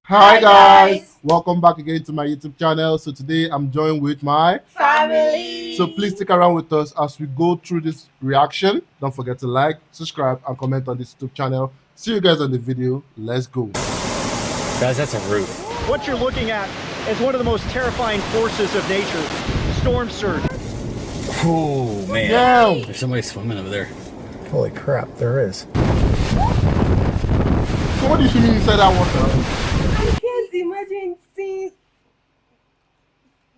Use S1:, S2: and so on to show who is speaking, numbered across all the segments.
S1: Hi guys, welcome back again to my YouTube channel. So today I'm joined with my
S2: family.
S1: So please stick around with us as we go through this reaction. Don't forget to like, subscribe, and comment on this YouTube channel. See you guys on the video. Let's go.
S3: Guys, that's a roof.
S4: What you're looking at is one of the most terrifying forces of nature, storm surge.
S3: Oh man,
S1: Damn.
S3: There's somebody swimming over there.
S5: Holy crap, there is.
S1: So what do you mean inside that water?
S2: I can't imagine seeing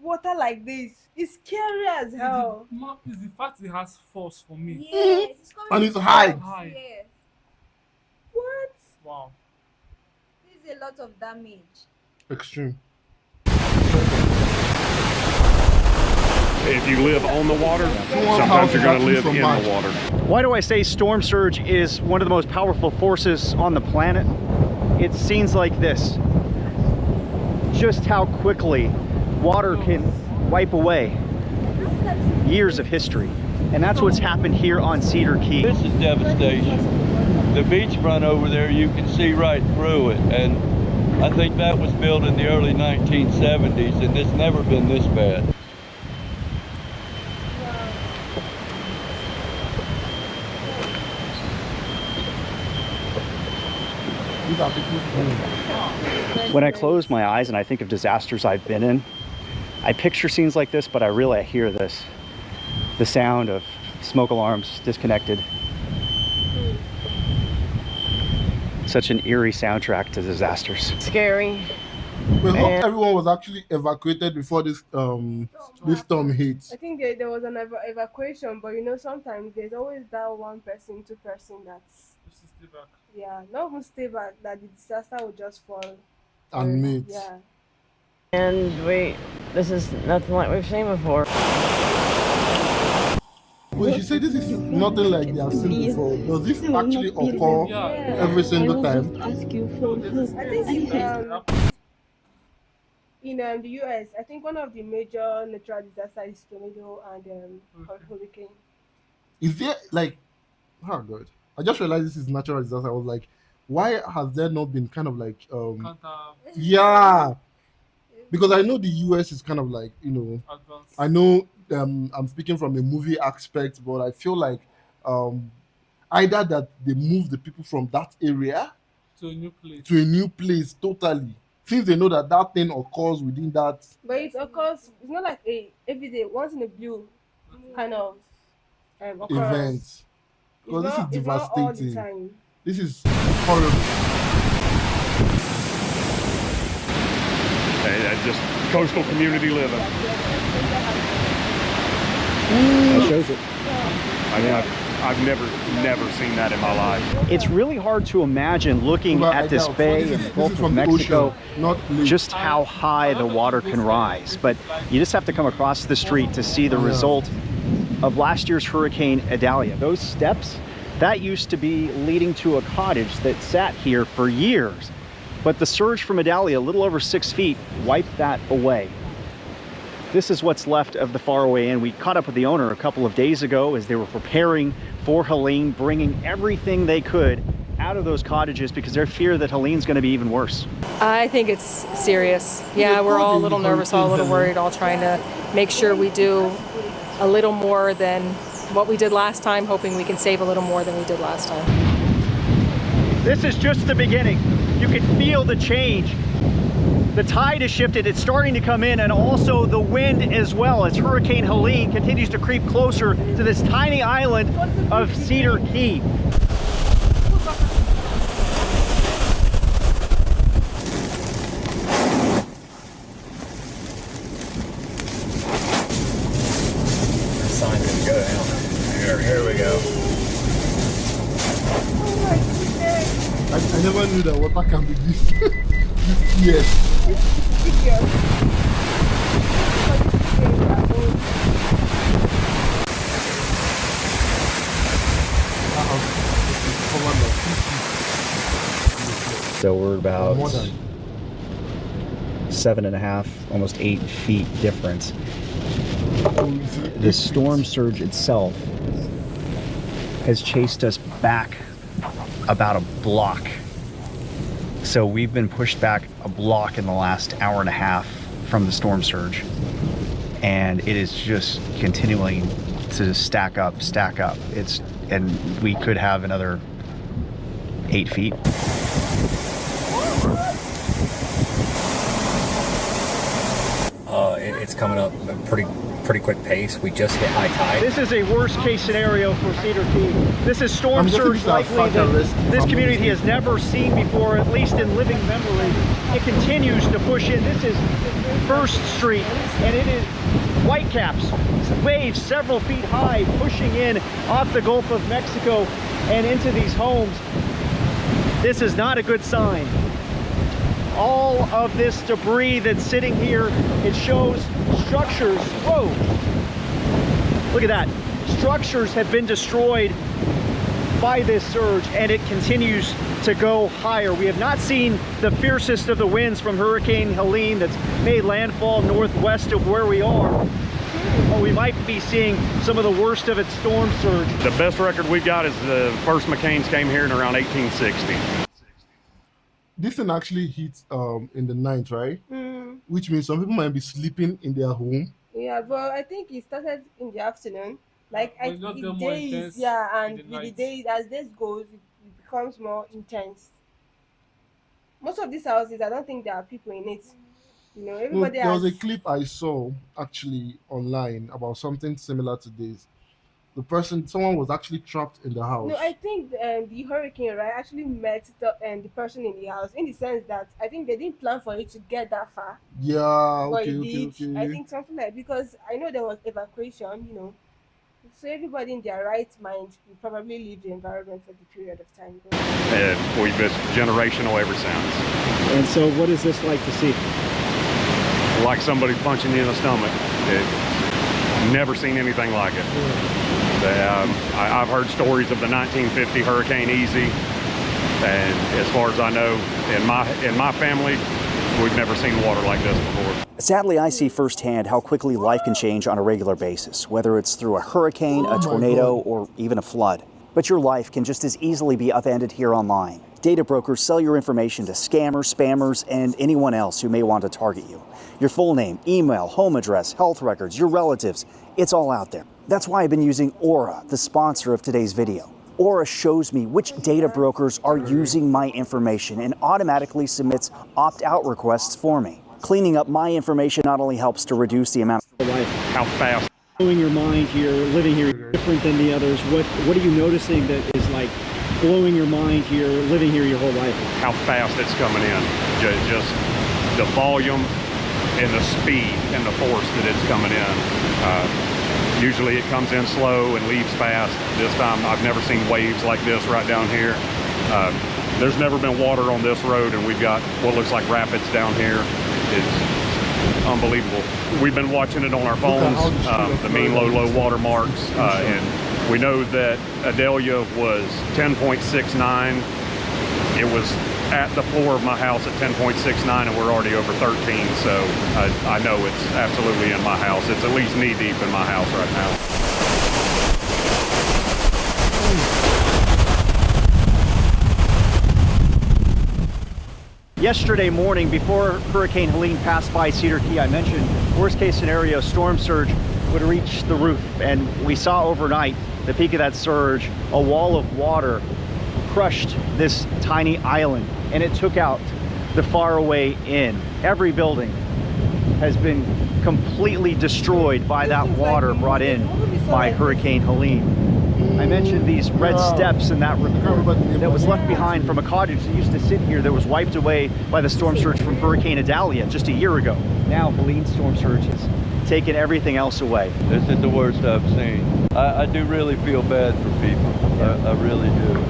S2: water like this. It's scary as hell.
S6: Is the fact it has force for me.
S2: Yes.
S1: And it's high.
S2: Yes. What?
S6: Wow.
S2: This is a lot of damage.
S1: Extreme.
S7: If you live on the water, sometimes you're going to live in the water.
S4: Why do I say storm surge is one of the most powerful forces on the planet? It's scenes like this. Just how quickly water can wipe away years of history. And that's what's happened here on Cedar Key.
S8: This is devastation. The beachfront over there, you can see right through it. And I think that was built in the early 1970s, and it's never been this bad.
S4: When I close my eyes and I think of disasters I've been in, I picture scenes like this, but I hear this. The sound of smoke alarms disconnected. Such an eerie soundtrack to disasters.
S9: Scary.
S1: We hope everyone was actually evacuated before this storm hit.
S2: I think there was an evacuation, but you know, sometimes there's always that one person, two person that's
S6: Stay back.
S2: not even stay back, that the disaster will just fall.
S1: And meet.
S2: Yeah.
S9: And this is nothing like we've seen before.
S1: Wait, you say this is nothing like they have seen before. Does this actually occur every single time?
S2: I think in the US, I think one of the major natural disasters is tornado and hurricane.
S1: Is there like, oh god, I just realized this is natural disaster. I was like, why has there not been kind of like yeah, because I know the US is kind of like, you know,
S6: Advanced.
S1: I know I'm speaking from a movie aspect, but I feel like either that they move the people from that area
S6: To a new place.
S1: to a new place totally, since they know that that thing occurs within that
S2: But it occurs, it's not like a everyday, once in a blue kind of occurrence.
S1: event. Because this is
S2: It's not all the
S1: devastating.
S2: time.
S1: This is horrible.
S7: Hey, that's just coastal community living.
S4: That shows it.
S7: I mean, I've never seen that in my life.
S4: It's really hard to imagine looking
S1: But I
S4: at this
S1: doubt.
S4: bay
S1: This
S4: in
S1: is
S4: the Gulf of
S1: from the
S4: Mexico,
S1: ocean, not lake.
S4: just how high the water can rise. But you just have to come across the street to see the result of last year's Hurricane Idalia. Those steps, that used to be leading to a cottage that sat here for years. But the surge from Idalia, a little over 6 feet, wiped that away. This is what's left of the faraway inn. We caught up with the owner a couple of days ago as they were preparing for Helene, bringing everything they could out of those cottages because they fear that Helene's going to be even worse.
S10: I think it's serious. Yeah, we're all a little nervous, all a little worried, all trying to make sure we do a little more than what we did last time, hoping we can save a little more than we did last time.
S4: This is just the beginning. You can feel the change. The tide has shifted, it's starting to come in, and also the wind as well as Hurricane Helene continues to creep closer to this tiny island of Cedar Key.
S3: The sign's gonna go down. Here we go.
S1: I never knew that water can be this. Yes.
S4: So we're about
S1: More than
S4: 7.5, almost 8 feet difference. The storm surge itself has chased us back about a block. So we've been pushed back a block in the last hour and a half from the storm surge. And it is just continuing to stack up. And we could have another 8 feet.
S3: It's coming up at a pretty quick pace. We just hit high tide.
S4: This is a worst case scenario for Cedar Key. This is storm surge likely that this community has never seen before, at least in living memory. It continues to push in. This is First Street, and it is whitecaps, waves several feet high, pushing in off the Gulf of Mexico and into these homes. This is not a good sign. All of this debris that's sitting here, it shows structures. Whoa! Look at that. Structures have been destroyed by this surge, and it continues to go higher. We have not seen the fiercest of the winds from Hurricane Helene that's made landfall northwest of where we are. But we might be seeing some of the worst of its storm surge.
S7: The best record we've got is the first McCain's came here in around 1860.
S1: This thing actually hit in the night, right? Which means some people might be sleeping in their home.
S2: Yeah, but I think it started in the afternoon. Like
S6: But it got
S2: the
S6: more
S2: days,
S6: intense
S2: yeah,
S6: in
S2: and
S6: the
S2: with the
S6: night.
S2: days as days goes, it becomes more intense. Most of these houses, I don't think there are people in it. You know,
S1: No,
S2: everybody
S1: there was
S2: has.
S1: a clip I saw actually online about something similar to this. Someone was actually trapped in the house.
S2: No, I think the hurricane, right, actually met the person in the house in the sense that I think they didn't plan for it to get that far,
S1: Yeah,
S2: but
S1: okay,
S2: it
S1: okay,
S2: did. I
S1: okay.
S2: think something like because I know there was evacuation, you know, so everybody in their right mind will probably leave the environment for the period of time.
S7: And we've been generational ever since.
S4: And so what is this like to see?
S7: Like somebody punching you in the stomach. Never seen anything like it. I've heard stories of the 1950 Hurricane Easy, and as far as I know, in my family, we've never seen water like this before.
S4: Sadly, I see firsthand how quickly life can change on a regular basis, whether it's through a hurricane,
S1: Oh
S4: a
S1: my
S4: tornado,
S1: God.
S4: or even a flood. But your life can just as easily be upended here online. Data brokers sell your information to scammers, spammers, and anyone else who may want to target you. Your full name, email, home address, health records, your relatives, it's all out there. That's why I've been using Aura, the sponsor of today's video. Aura shows me which data brokers are using my information and automatically submits opt-out requests for me. Cleaning up my information not only helps to reduce the amount of life.
S7: How fast?
S4: Blowing your mind here, living here, different than the others. What are you noticing that is like blowing your mind here, living here your whole life?
S7: How fast it's coming in. Just the volume and the speed and the force that it's coming in. Usually it comes in slow and leaves fast. This time I've never seen waves like this right down here. There's never been water on this road, and we've got what looks like rapids down here. It's unbelievable. We've been watching it on our phones, the mean low water marks, and we know that Adelia was 10.69. It was at the floor of my house at 10.69, and we're already over 13, so I know it's absolutely in my house. It's at least knee deep in my house right now. Yesterday morning, before Hurricane Helene passed by Cedar Key, I mentioned worst case scenario, storm surge would reach the roof, and we saw overnight the peak of that surge, a wall of water crushed this tiny island, and it took out the faraway inn. Every building has been completely destroyed by that water brought in by Hurricane Helene. I mentioned these red steps in that report that was left behind from a cottage that used to sit here that was wiped away by the storm surge from Hurricane Idalia just a year ago. Now Helene's storm surge has taken everything else away.
S8: This is the worst I've seen. I do really feel bad for people. I really do.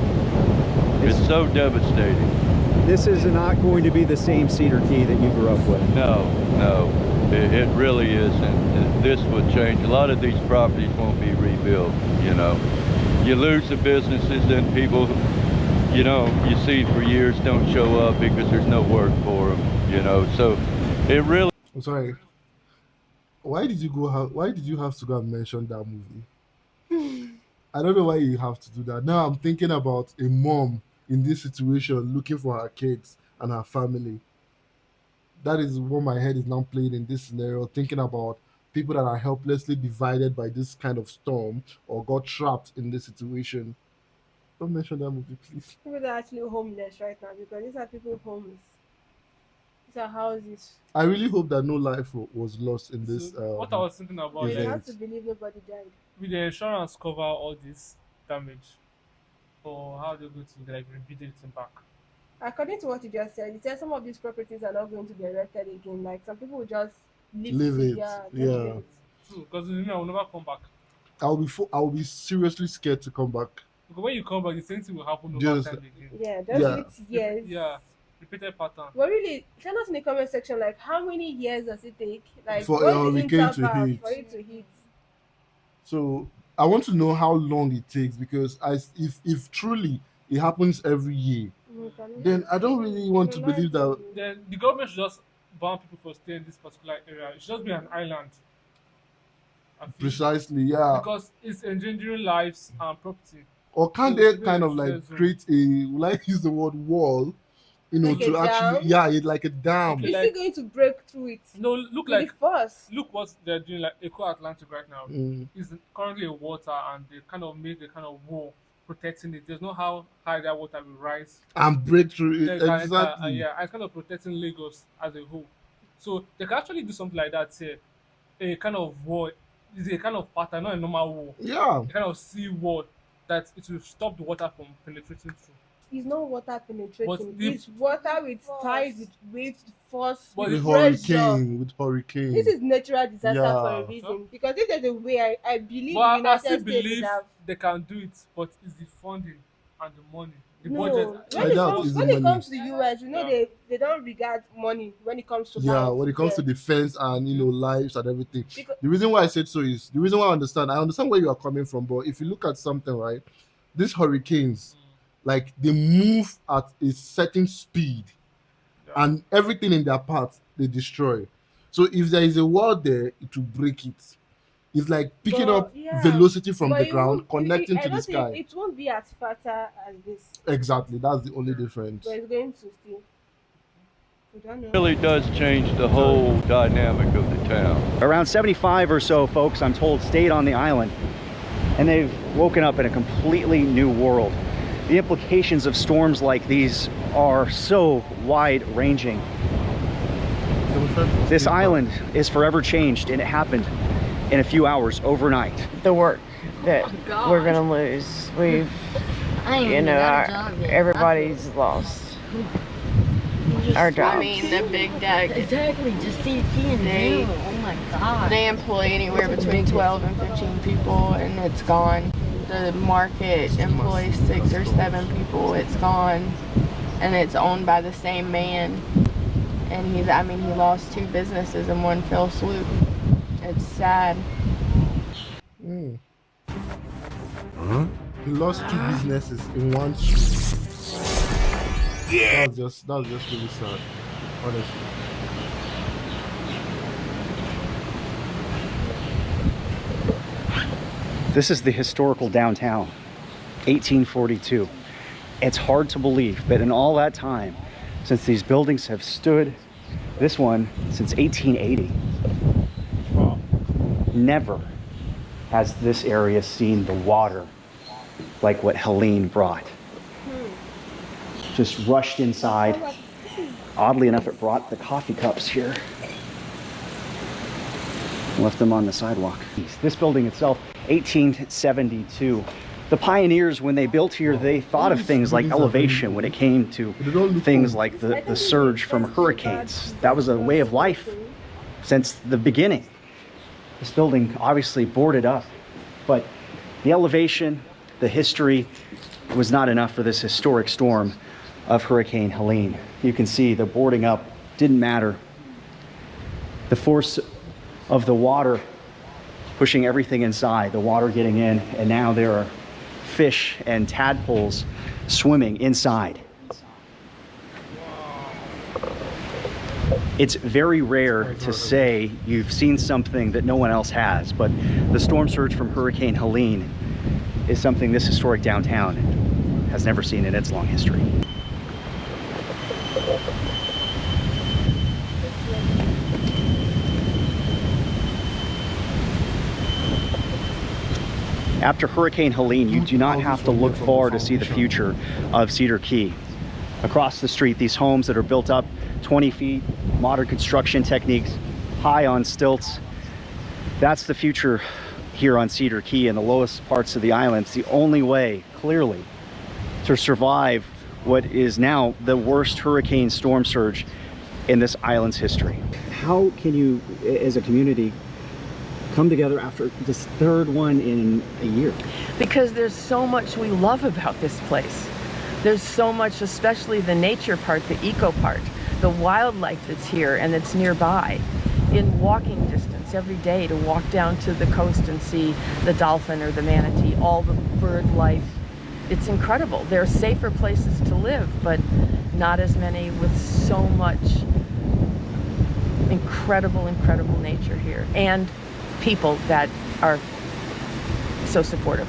S8: It's so devastating.
S4: This is not going to be the same Cedar Key that you grew up with.
S8: No, it really isn't. This would change. A lot of these properties won't be rebuilt, you know. You lose the businesses, and people, you know, you see for years don't show up because there's no work for them, you know. So it really...
S1: I'm sorry. Why did you have to go and mention that movie? I don't know why you have to do that. Now I'm thinking about a mom in this situation looking for her kids, and her family. That is what my head is now playing in this scenario, thinking about people that are helplessly divided by this kind of storm or got trapped in this situation. Don't mention that movie, please.
S2: People that are actually homeless right now because these are people homeless. These are houses.
S1: I really hope that no life was lost in this.
S6: So what I was thinking about
S2: We
S1: event.
S2: have to believe nobody died.
S6: will the insurance cover all this damage? Or how they're going to like rebuild it back?
S2: According to what you just said, you said some of these properties are not going to be erected again. Like some people will just
S1: Leave it.
S2: Yeah.
S1: Yeah.
S6: True, because you know I will never come back.
S1: I'll be seriously scared to come back.
S6: Because when you come back, the same thing will happen over
S1: Just-
S6: time again.
S2: Yeah, just
S1: Yeah.
S2: with years.
S6: Yeah, repeated pattern.
S2: But really, tell us in the comment section, like how many years does it take, like
S1: For
S2: what's
S1: a
S2: the
S1: hurricane to
S2: interval
S1: hit.
S2: for it to hit?
S1: So I want to know how long it takes, because if truly it happens every year, then I don't really want to believe that.
S6: Then the government should just ban people for staying in this particular area. It should just be an island. I feel.
S1: Precisely, yeah.
S6: Because it's endangering lives and property.
S1: Or can
S6: So
S1: they
S6: it's
S1: kind of
S6: really
S1: like
S6: zone.
S1: create a, will I use the word wall, you know,
S2: Like a
S1: to actually,
S2: dam?
S1: yeah, it's like a dam.
S6: Okay.
S2: Is
S6: Like-
S2: it going to break through it?
S6: No, look
S2: With
S6: like
S2: the force.
S6: look what they're doing like Eco Atlantic right now.
S1: Mm.
S6: It's currently in water and they kind of made a kind of wall protecting it. There's no how high that water will rise.
S1: And break through it.
S6: Then it can enter,
S1: Exactly.
S6: yeah, and kind of protecting Lagos as a whole. So they can actually do something like that here. A kind of wall is a kind of pattern, not a normal wall.
S1: Yeah.
S6: A kind of sea wall that it will stop the water from penetrating through.
S2: It's not water penetrating.
S6: But the-
S2: It's water with tides, with weight, force,
S6: But
S2: with
S1: With
S2: pressure.
S1: hurricane, with hurricane.
S2: This is natural disaster
S1: Yeah.
S2: for a reason. Because if there's a way, I believe
S6: But
S2: the
S6: I still
S2: United States
S6: believe
S2: would have.
S6: they can do it, but it's the funding and the money, the
S2: No,
S6: budget.
S1: I doubt it's
S2: when
S1: the
S2: it
S1: money.
S2: comes to the US, you know
S6: Yeah.
S2: they don't regard money when it comes to
S1: Yeah,
S2: life.
S1: when it comes to
S2: Yeah.
S1: defense and, you know, lives and everything.
S2: Because-
S1: The reason why I said so is the reason why I understand where you are coming from, but if you look at something, right, these hurricanes, like they move at a certain speed,
S6: Yeah.
S1: and everything in their path they destroy. So if there is a wall there, it will break it. It's like picking
S2: But,
S1: up
S2: yeah,
S1: velocity from
S2: but
S1: the
S2: it
S1: ground,
S2: won't-
S1: connecting
S2: I
S1: to the
S2: don't think
S1: sky.
S2: It won't be as faster as this,
S1: Exactly, that's the only difference.
S2: but it's going to still. We don't know.
S8: It really does change the whole dynamic of the town.
S4: Around 75 or so folks, I'm told, stayed on the island, and they've woken up in a completely new world. The implications of storms like these are so wide-ranging. This island is forever changed, and it happened in a few hours, overnight.
S9: The work that we're gonna lose. We've, you know, everybody's lost our jobs.
S11: I mean, the big deck,
S12: Exactly, just Cedar Key and
S11: They-
S12: Dale. Oh my god.
S11: they employ anywhere between 12 and 15 people, and it's gone. The market employs 6 or 7 people, it's gone. And it's owned by the same man. And he lost 2 businesses in one fell swoop. It's sad.
S1: Mm. He lost 2 businesses in one. Yeah. That was just really sad, honestly.
S4: This is the historical downtown, 1842. It's hard to believe, but in all that time, since these buildings have stood, this one since 1880, never has this area seen the water like what Helene brought. Just rushed inside. Oddly enough, it brought the coffee cups here. Left them on the sidewalk. This building itself, 1872. The pioneers, when they built here, they thought of things like elevation when it came to things like the surge from hurricanes. That was a way of life since the beginning. This building obviously boarded up, but the elevation, the history was not enough for this historic storm of Hurricane Helene. You can see the boarding up didn't matter. The force of the water pushing everything inside, the water getting in, and now there are fish and tadpoles swimming inside. It's very rare to say you've seen something that no one else has, but the storm surge from Hurricane Helene is something this historic downtown has never seen in its long history. After Hurricane Helene, you do not have to look far to see the future of Cedar Key. Across the street, these homes that are built up 20 feet, modern construction techniques, high on stilts. That's the future here on Cedar Key in the lowest parts of the island. It's the only way, clearly, to survive what is now the worst hurricane storm surge in this island's history. How can you, as a community, come together after this third one in a year?
S13: Because there's so much we love about this place. There's so much, especially the nature part, the eco part, the wildlife that's here and that's nearby. In walking distance every day to walk down to the coast and see the dolphin or the manatee, all the bird life. It's incredible. There are safer places to live, but not as many with so much incredible, incredible nature here. And people that are so supportive.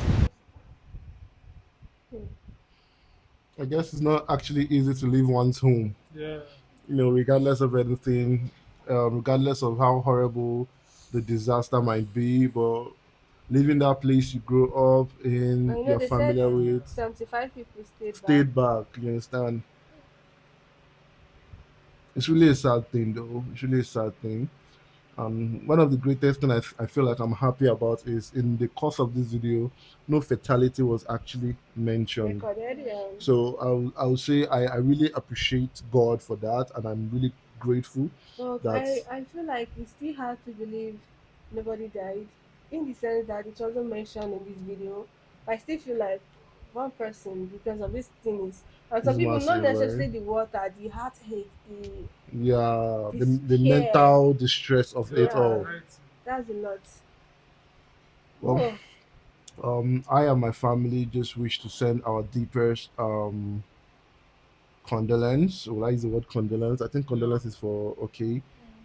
S1: I guess it's not actually easy to leave one's home.
S6: Yeah.
S1: You know, regardless of anything, regardless of how horrible the disaster might be, but leaving that place you grew up in,
S2: I know
S1: you're
S2: they said
S1: familiar with,
S2: 75 people
S1: stayed back. You understand? It's really a sad thing, though. It's really a sad thing. One of the greatest things I feel like I'm happy about is in the course of this video, no fatality was actually mentioned.
S2: recorded.
S1: So I will say I really appreciate God for that, and I'm really grateful
S2: But
S1: that
S2: I feel like it's still hard to believe nobody died, in the sense that it wasn't mentioned in this video. But I still feel like one person, because of this thing, is, and some
S1: is
S2: people, not
S1: massive,
S2: necessarily
S1: right?
S2: the water, the heartache,
S1: Yeah,
S2: the
S1: the
S2: scare.
S1: mental distress of it
S2: Yeah,
S1: all.
S2: that's a lot.
S1: Well,
S2: Oh,
S1: I and my family just wish to send our deepest condolence. Will I use the word condolence? I think condolence is for okay.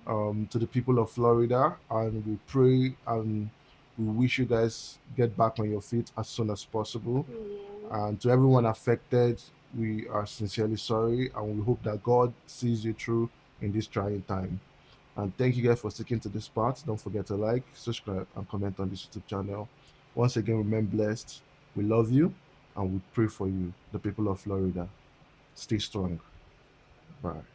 S1: To the people of Florida, and we pray and we wish you guys get back on your feet as soon as possible. And to everyone affected, we are sincerely sorry, and we hope that God sees you through in this trying time. And thank you guys for sticking to this part. Don't forget to like, subscribe, and comment on this YouTube channel. Once again, remain blessed. We love you, and we pray for you, the people of Florida. Stay strong. Bye.